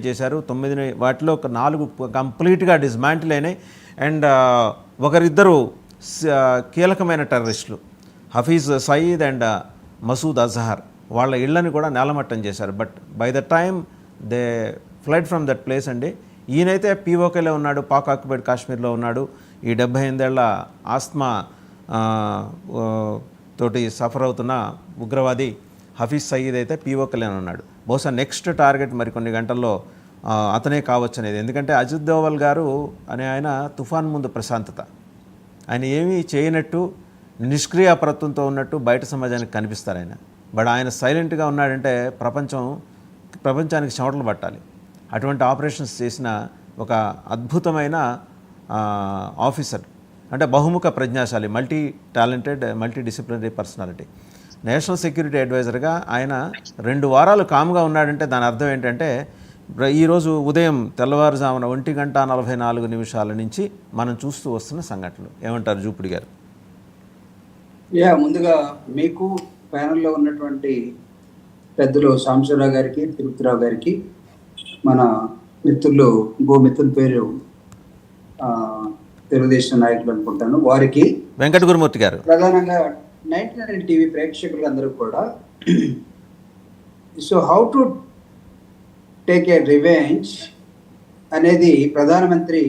చేశారు. 9 వాటిలో ఒక 4 కంప్లీట్గా డిస్మాంటిల్ అయినాయి. అండ్ ఒకరిద్దరు కీలకమైన టెర్రరిస్టులు హఫీజ్ సయీద్ అండ్ మసూద్ అజహర్ వాళ్ళ ఇళ్లని కూడా నేలమట్టం చేశారు. But by the time they flied from that place అండి. ఈయనైతే పీఓకేలో ఉన్నాడు, పాక్ ఆక్యుపైడ్ కాశ్మీర్లో ఉన్నాడు. ఈ 78 ఏళ్ల ఆస్మా తోటి సఫర్ అవుతున్న ఉగ్రవాది హఫీజ్ సయీద్ అయితే పీఓకేలో ఉన్నాడు. బహుశా నెక్స్ట్ టార్గెట్ మరికొన్ని గంటల్లో అతనే కావచ్చు అనేది. ఎందుకంటే అజిత్ దోవల్ గారు అనే ఆయన తుఫాన్ ముందు ప్రశాంతత, ఆయన ఏమీ చేయనట్టు నిష్క్రియాప్రత్వంతో ఉన్నట్టు బయట సమాజానికి కనిపిస్తారు ఆయన. బట్ ఆయన సైలెంట్గా ఉన్నాడంటే ప్రపంచానికి చెమటలు పట్టాలి. అటువంటి ఆపరేషన్స్ చేసిన ఒక అద్భుతమైన ఆఫీసర్, అంటే బహుముఖ ప్రజ్ఞాశాలి, multi talented, multi disciplinary personality. National security అడ్వైజర్గా ఆయన 2 వారాలు కామ్గా ఉన్నాడంటే దాని అర్థం ఏంటంటే ఈరోజు ఉదయం తెల్లవారుజామున 1:44 నుంచి మనం చూస్తూ వస్తున్న సంఘటనలు. ఏమంటారు జూపిడి గారు? ముందుగా మీకు ప్యానెల్లో ఉన్నటువంటి పెద్దలు సాంబశివరావు గారికి, తిరుపతిరావు గారికి, మన మిత్రులు ఇంకో మిత్రుల పేరు తెలుగుదేశం నాయకులు అనుకుంటాను, వారికి, వెంకట గురుమూర్తి గారు, ప్రధానంగా 99 టీవీ ప్రేక్షకులు అందరూ కూడా, so how to take a revenge అనేది ప్రధానమంత్రి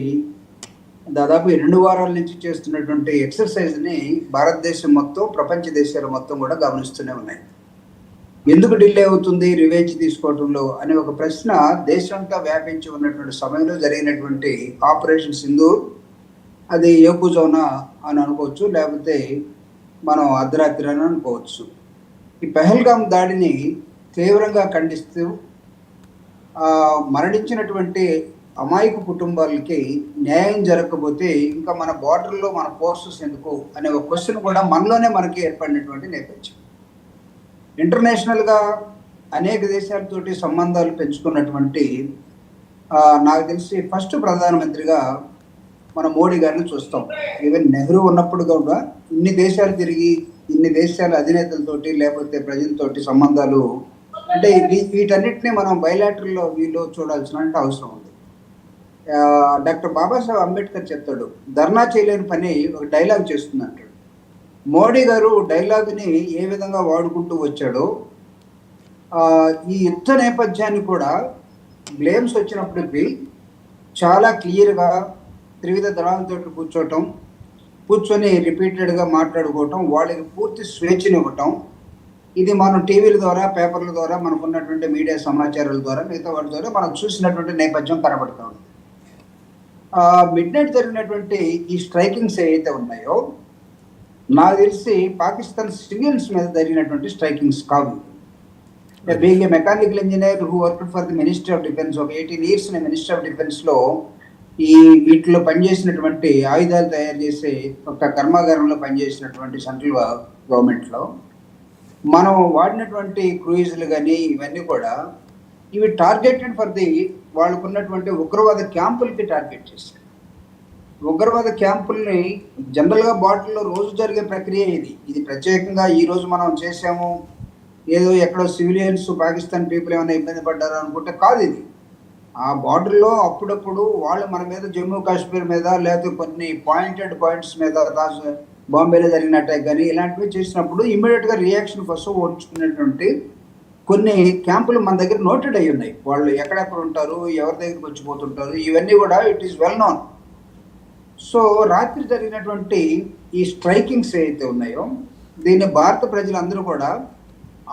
దాదాపు 2 వారాల నుంచి చేస్తున్నటువంటి ఎక్సర్సైజ్ని భారతదేశం మొత్తం, ప్రపంచ దేశాలు మొత్తం కూడా గమనిస్తూనే ఉన్నాయి. ఎందుకు డిలే అవుతుంది రివెంజ్ తీసుకోవడంలో అనే ఒక ప్రశ్న దేశంతా వ్యాపించి ఉన్నటువంటి సమయంలో జరిగినటువంటి ఆపరేషన్ సింధూర్, అది ఏకూజౌనా అని అనుకోవచ్చు, లేకపోతే మనం అర్ధరాత్రి అని అనుకోవచ్చు. ఈ పెహల్గాం దాడిని తీవ్రంగా ఖండిస్తూ మరణించినటువంటి అమాయక కుటుంబాలకి న్యాయం జరగకపోతే ఇంకా మన బార్డర్లో మన ఫోర్సెస్ ఎందుకు అనే ఒక క్వశ్చన్ కూడా మనలోనే మనకి ఏర్పడినటువంటి నేపథ్యం. ఇంటర్నేషనల్గా అనేక దేశాలతోటి సంబంధాలు పెంచుకున్నటువంటి నాకు తెలిసి ఫస్ట్ ప్రధానమంత్రిగా మన మోడీ గారిని చూస్తాం. ఈవెన్ నెహ్రూ ఉన్నప్పుడు కూడా ఇన్ని దేశాలు తిరిగి ఇన్ని దేశాల అధినేతలతోటి లేకపోతే ప్రజలతోటి సంబంధాలు, అంటే వీటన్నిటిని మనం బయలాటరల్లో వీళ్ళు చూడాల్సిన అవసరం ఉంది. డాక్టర్ బాబాసాహెబ్ అంబేద్కర్ చెప్తాడు, ధర్నా చేయలేని పని ఒక డైలాగ్ చేస్తుంది అంటాడు. మోడీ గారు డైలాగ్ని ఏ విధంగా వాడుకుంటూ వచ్చాడో ఈ యుద్ధ నేపథ్యాన్ని కూడా బ్లేమ్స్ వచ్చినప్పటికీ చాలా క్లియర్గా త్రివిధ దళాలతో కూర్చొని రిపీటెడ్గా మాట్లాడుకోవటం, వాళ్ళకి పూర్తి స్వేచ్ఛనివ్వటం, ఇది మనం టీవీల ద్వారా, పేపర్ల ద్వారా, మనకున్నటువంటి మీడియా సమాచారాల ద్వారా, మిగతా వాటి ద్వారా మనం చూసినటువంటి నేపథ్యం కనబడుతూ ఉంది. మిడ్ నైట్ జరిగినటువంటి ఈ స్ట్రైకింగ్స్ ఏవైతే ఉన్నాయో నాకు తెలిసి పాకిస్తాన్ సివిలియన్స్ మీద జరిగినటువంటి స్ట్రైకింగ్స్ కావు. Being a mechanical engineer who work for the ministry of defence, ఒక 18 years మినిస్ట్రీ ఆఫ్ డిఫెన్స్లో వీటిలో పనిచేసినటువంటి ఆయుధాలు తయారు చేసే ఒక కర్మాగారంలో పనిచేసినటువంటి సెంట్రల్ గవర్నమెంట్లో మనం వాడినటువంటి క్రూయిజులు కానీ ఇవన్నీ కూడా ఇవి టార్గెటెడ్ ఫర్ ది వాళ్ళకున్నటువంటి ఉగ్రవాద క్యాంపులకి టార్గెట్ చేశారు. ఉగ్రవాద క్యాంపుల్ని జనరల్గా బాటిల్లో రోజు జరిగే ప్రక్రియ ఇది ప్రత్యేకంగా ఈరోజు మనం చేసాము, ఏదో ఎక్కడో సివిలియన్స్ పాకిస్తాన్ పీపుల్ ఏమైనా ఇబ్బంది పడ్డారు అనుకుంటే కాదు. ఇది ఆ బార్డర్లో అప్పుడప్పుడు వాళ్ళు మన మీద జమ్మూ కాశ్మీర్ మీద లేకపోతే కొన్ని పాయింటెడ్ పాయింట్స్ మీద బాంబేలో జరిగిన అటాక్ కానీ ఇలాంటివి చేసినప్పుడు ఇమ్మీడియట్గా రియాక్షన్ కోసం ఓడ్చుకునేటువంటి కొన్ని క్యాంపులు మన దగ్గర నోటెడ్ అయి ఉన్నాయి. వాళ్ళు ఎక్కడెక్కడ ఉంటారు, ఎవరి దగ్గరికి వచ్చిపోతుంటారు, ఇవన్నీ కూడా it is well known. So రాత్రి జరిగినటువంటి ఈ స్ట్రైకింగ్స్ ఏవైతే ఉన్నాయో దీన్ని భారత ప్రజలందరూ కూడా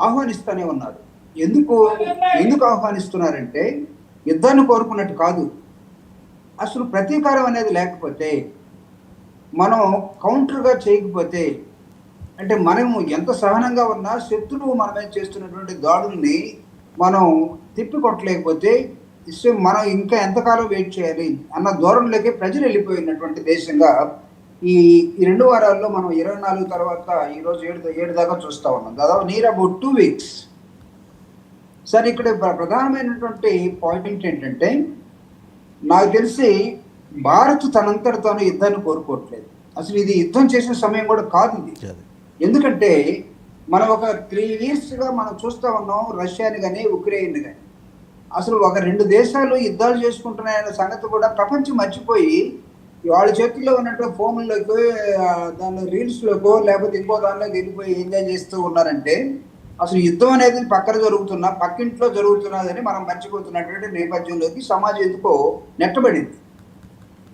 ఆహ్వానిస్తూనే ఉన్నారు. ఎందుకు ఆహ్వానిస్తున్నారంటే యుద్ధాన్ని కోరుకున్నట్టు కాదు. అసలు ప్రతీకారం అనేది లేకపోతే, మనం కౌంటర్గా చేయకపోతే, అంటే మనము ఎంత సహనంగా ఉన్నా శత్రువు మన మీద చేస్తున్నటువంటి దాడుల్ని మనం తిప్పికొట్టలేకపోతే మనం ఇంకా ఎంతకాలం వెయిట్ చేయాలి అన్న ధోరణిలోకి ప్రజలు వెళ్ళిపోయినటువంటి దేశంగా ఈ 2 వారాల్లో మనం 24 తర్వాత ఈరోజు 7 దాకా చూస్తూ ఉన్నాం. దాదాపు నియర్ అబౌట్ 2 weeks. సరే, ఇక్కడ ప్రధానమైనటువంటి పాయింట్ ఏంటంటే నాకు తెలిసి భారత్ తనంతట తాను యుద్ధాన్ని కోరుకోవట్లేదు. అసలు ఇది యుద్ధం చేసే సమయం కూడా కాదు ఇది. ఎందుకంటే మనం ఒక 3 yearsగా మనం చూస్తూ ఉన్నాం రష్యాని కానీ ఉక్రెయిన్ కానీ అసలు ఒక రెండు దేశాలు యుద్ధాలు చేసుకుంటున్నాయనే సంగతి కూడా ప్రపంచం మర్చిపోయి వాళ్ళ చేతుల్లో ఉన్నటువంటి ఫోన్లోకి దాని రీల్స్లోకో లేకపోతే ఇంకో దానిలోకి వెళ్ళిపోయి ఎంజాయ్ చేస్తూ ఉన్నారంటే అసలు యుద్ధం అనేది పక్కన జరుగుతున్నా పక్కింట్లో జరుగుతున్నదని మనం మర్చిపోతున్నటువంటి నేపథ్యంలోకి సమాజం ఎందుకో నెట్టబడింది.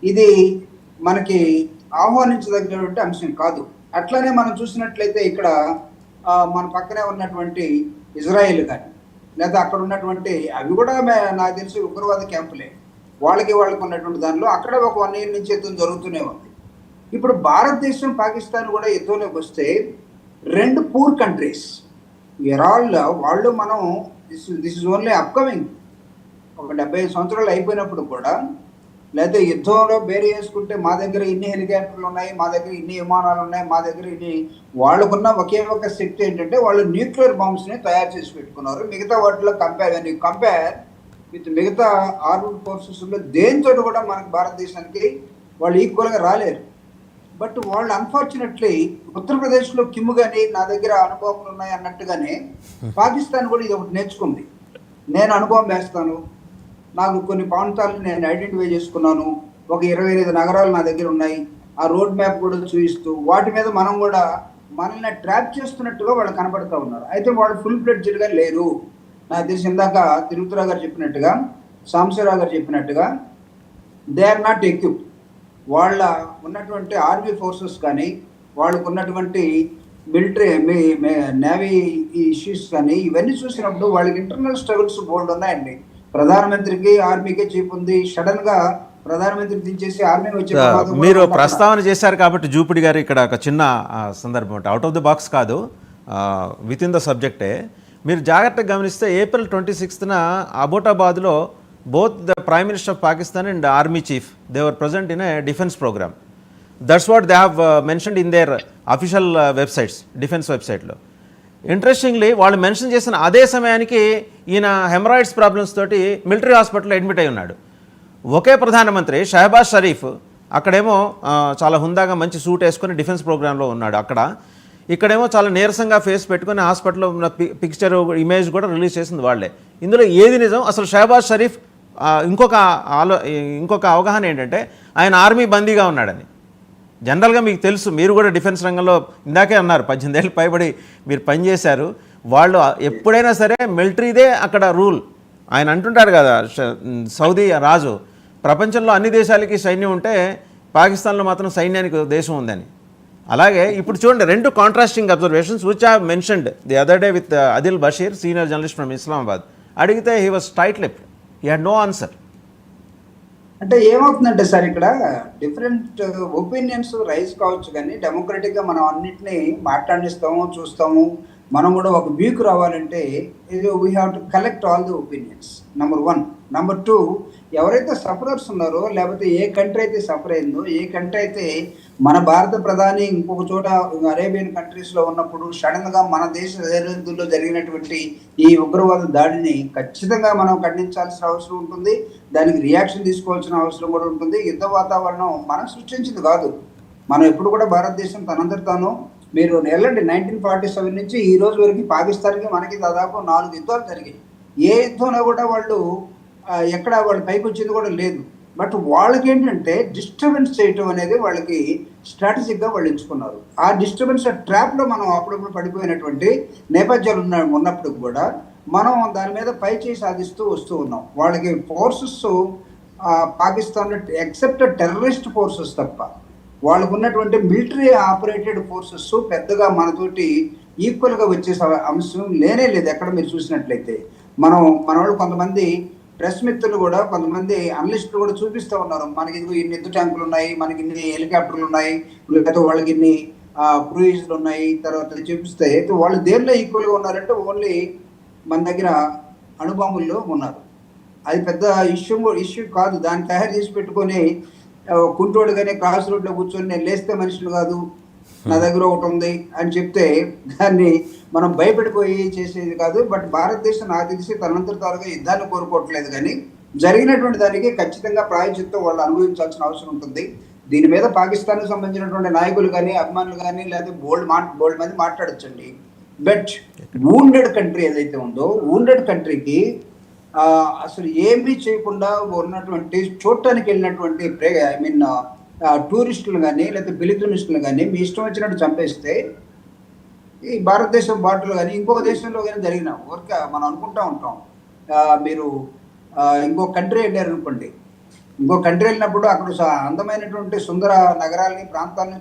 ఇది మనకి ఆహ్వానించదగినటువంటి అంశం కాదు. అట్లానే మనం చూసినట్లయితే ఇక్కడ మన పక్కనే ఉన్నటువంటి ఇజ్రాయెల్ కానీ లేదా అక్కడ ఉన్నటువంటి అవి కూడా నాకు తెలిసి ఉగ్రవాద క్యాంపులే. వాళ్ళకి ఉన్నటువంటి దానిలో అక్కడ ఒక 1 year నుంచి యుద్ధం జరుగుతూనే ఉంది. ఇప్పుడు భారతదేశం పాకిస్తాన్ కూడా యుద్ధంలోకి వస్తే రెండు పూర్ కంట్రీస్ వాళ్ళు మనం దిస్ ఇస్ ఓన్లీ అప్కమింగ్ ఒక 75 సంవత్సరాలు అయిపోయినప్పుడు కూడా లేదా యుద్ధంలో వేరే చేసుకుంటే మా దగ్గర ఇన్ని హెలికాప్టర్లు ఉన్నాయి, మా దగ్గర ఇన్ని విమానాలు ఉన్నాయి, మా దగ్గర ఇన్ని వాళ్ళకున్న ఒకే ఒక శక్తి ఏంటంటే వాళ్ళు న్యూక్లియర్ బాంబ్స్ని తయారు చేసి పెట్టుకున్నారు. మిగతా వాటిలో కంపేర్ విత్ మిగతా ఆర్మ్డ్ ఫోర్సెస్లో దేంతో కూడా మనకు భారతదేశానికి వాళ్ళు ఈక్వల్గా రాలేరు. బట్ వాళ్ళు అన్ఫార్చునేట్లీ ఉత్తరప్రదేశ్లో కిమ్ కానీ నా దగ్గర అనుభవాలు ఉన్నాయి అన్నట్టుగానే పాకిస్తాన్ కూడా ఇది ఒకటి నేర్చుకుంది. నేను అనుభవం వేస్తాను, నాకు కొన్ని ప్రాంతాలను నేను ఐడెంటిఫై చేసుకున్నాను, ఒక 25 నగరాలు నా దగ్గర ఉన్నాయి, ఆ రోడ్ మ్యాప్ కూడా చూపిస్తూ వాటి మీద మనం కూడా మనల్ని ట్రాప్ చేస్తున్నట్టుగా వాళ్ళు కనబడుతూ ఉన్నారు. అయితే వాళ్ళు ఫుల్ ఫ్లెడ్జ్డ్గా లేరు. నాకు తెలిసి ఇందాక తిరుపతిరావు గారు చెప్పినట్టుగా, సాంబశివరావు గారు చెప్పినట్టుగా దే ఆర్ నాట్ ఎక్విప్డ్. వాళ్ళ ఉన్నటువంటి ఆర్మీ ఫోర్సెస్ కానీ వాళ్ళకు ఉన్నటువంటి మిలిటరీ నేవీ ఇష్యూస్ కానీ ఇవన్నీ చూసినప్పుడు వాళ్ళకి ఇంటర్నల్ స్ట్రగుల్స్ బోల్డ్ ఉన్నాయండి. ప్రధానమంత్రికి ఆర్మీకే చీప్ ఉంది. సడన్ గా ప్రధానమంత్రి దించేసి ఆర్మీ వచ్చే మీరు ప్రస్తావన చేశారు కాబట్టి జూపిడి గారు ఇక్కడ ఒక చిన్న సందర్భం అంటే అవుట్ ఆఫ్ ద బాక్స్ కాదు, విత్ ఇన్ ద సబ్జెక్టే. మీరు జాగ్రత్తగా గమనిస్తే April 26న అబోటాబాద్లో both the Prime Minister of Pakistan and the Army Chief, they were present in a defense program. That's what they have mentioned in their official websites, defense website lo. Interestingly, వాళ్ళు mention చేసిన అదే సమయానికి ఈయన haemorrhoids problems తోటి military హాస్పిటల్లో admit అయి ఉన్నాడు. ఒకే ప్రధానమంత్రి షహబాజ్ షరీఫ్ అక్కడేమో చాలా హుందాగా మంచి సూట్ వేసుకొని డిఫెన్స్ ప్రోగ్రాంలో ఉన్నాడు. ఇక్కడేమో చాలా నీరసంగా ఫేస్ పెట్టుకుని హాస్పిటల్లో ఉన్న పిక్చర్ ఇమేజ్ కూడా రిలీజ్ చేసింది వాళ్ళే. ఇందులో ఏది నిజం? అసలు షహబాజ్ షరీఫ్ ఇంకొక అవగాహన ఏంటంటే ఆయన ఆర్మీ బందీగా ఉన్నాడని. జనరల్గా మీకు తెలుసు, మీరు కూడా డిఫెన్స్ రంగంలో ఇందాకే అన్నారు 18 ఏళ్ళు పైబడి మీరు పనిచేశారు. వాళ్ళు ఎప్పుడైనా సరే మిలిటరీదే అక్కడ రూల్. ఆయన అంటుంటారు కదా, సౌదీ రాజు, ప్రపంచంలో అన్ని దేశాలకి సైన్యం ఉంటే పాకిస్తాన్లో మాత్రం సైన్యానికి దేశం ఉందని. అలాగే ఇప్పుడు చూడండి, రెండు contrasting observations which I mentioned the other day with Adil Bashir, senior journalist from Islamabad. అడిగితే he was tight lipped, he had no answer. అంటే ఏమవుతుందంటే సార్, ఇక్కడ డిఫరెంట్ ఒపీనియన్స్ రైజ్ కావచ్చు, కానీ డెమోక్రటిక్గా మనం అన్నింటినీ మాట్లాడిస్తాము, చూస్తాము. మనం కూడా ఒక వ్యూకి రావాలంటే we have to collect all the opinions, number 1. Number 2, ఎవరైతే సఫరర్స్ ఉన్నారో, లేకపోతే ఏ కంట్రీ అయితే సఫర్ అయిందో, ఏ కంట్రీ అయితే మన భారత ప్రధాని ఇంకొక చోట అరేబియన్ కంట్రీస్లో ఉన్నప్పుడు సడన్గా మన దేశ సరిహద్దుల్లో జరిగినటువంటి ఈ ఉగ్రవాద దాడిని ఖచ్చితంగా మనం ఖండించాల్సిన అవసరం ఉంటుంది. దానికి రియాక్షన్ తీసుకోవాల్సిన అవసరం కూడా ఉంటుంది. యుద్ధ వాతావరణం మనం సృష్టించింది కాదు. మనం ఎప్పుడు కూడా భారతదేశం తనంతట తాను, మీరు వెళ్ళండి 1947 నుంచి ఈ రోజు వరకు పాకిస్తాన్కి మనకి దాదాపు 4 యుద్ధాలు జరిగాయి. ఏ యుద్ధంలో కూడా వాళ్ళు ఎక్కడ వాళ్ళు పైకి వచ్చింది కూడా లేదు. బట్ వాళ్ళకి ఏంటంటే డిస్టర్బెన్స్ చేయటం అనేది వాళ్ళకి స్ట్రాటజిక్గా వాళ్ళు ఎంచుకున్నారు. ఆ డిస్టర్బెన్స్ ట్రాప్లో మనం అప్పుడప్పుడు పడిపోయినటువంటి నేపథ్యాలు ఉన్నప్పుడు కూడా మనం దాని మీద పై చేయి సాధిస్తూ వస్తూ ఉన్నాం. వాళ్ళకి ఫోర్సెస్ పాకిస్తాన్లో ఎక్సెప్ట్ టెర్రరిస్ట్ ఫోర్సెస్ తప్ప వాళ్ళకు ఉన్నటువంటి మిలిటరీ ఆపరేటెడ్ ఫోర్సెస్ పెద్దగా మనతోటి ఈక్వల్గా వచ్చే అంశం లేనే లేదు. ఎక్కడ మీరు చూసినట్లయితే మన వాళ్ళు కొంతమంది ప్రెస్ మిత్రులు కూడా, కొంతమంది అనలిస్టులు కూడా చూపిస్తూ ఉన్నారు, మనకి ఇన్ని యుద్ధ ట్యాంకులు ఉన్నాయి, మనకి ఇన్ని హెలికాప్టర్లు ఉన్నాయి, లేకపోతే వాళ్ళకి ఇన్ని క్రూయిజ్లు ఉన్నాయి. తర్వాత చూపిస్తే వాళ్ళు దేనిలో ఈక్వల్గా ఉన్నారంటే ఓన్లీ మన దగ్గర అణుబాంబుల్లో ఉన్నారు. అది పెద్ద ఇష్యూ కాదు. దాన్ని తయారు చేసి పెట్టుకొని కుంటోడు కానీ క్రాస్ రోడ్లో కూర్చొని నేను లేస్తే మనుషులు కాదు, నా దగ్గర ఒకటి ఉంది అని చెప్తే దాన్ని మనం భయపడిపోయి చేసేది కాదు. బట్ భారతదేశం నాకు తెలిసి తనంతట తానుగా యుద్ధాన్ని కోరుకోవట్లేదు, కానీ జరిగినటువంటి దానికి ఖచ్చితంగా ప్రాయశ్చిత్తం వాళ్ళు అనుభవించాల్సిన అవసరం ఉంటుంది. దీని మీద పాకిస్తాన్కి సంబంధించినటువంటి నాయకులు కానీ అభిమానులు కానీ లేకపోతే బోల్డ్ మంది మాట్లాడచ్చండి. బట్ వూండెడ్ కంట్రీ ఏదైతే ఉందో, వూండెడ్ కంట్రీకి అసలు ఏమీ చేయకుండా ఉన్నటువంటి చూడటానికి వెళ్ళినటువంటి ఐ మీన్ టూరిస్టులు కానీ లేకపోతే బిలితునిస్టులు కానీ మీ ఇష్టం వచ్చినట్టు చంపేస్తే ఈ భారతదేశం బాటలు కానీ ఇంకొక దేశంలో కానీ జరిగిన ఊరికే మనం అనుకుంటా ఉంటాం. మీరు ఇంకో కంట్రీ వెళ్ళారు అనుకోండి, ఇంకో కంట్రీ వెళ్ళినప్పుడు అక్కడ అందమైనటువంటి సుందర నగరాలని ప్రాంతాలని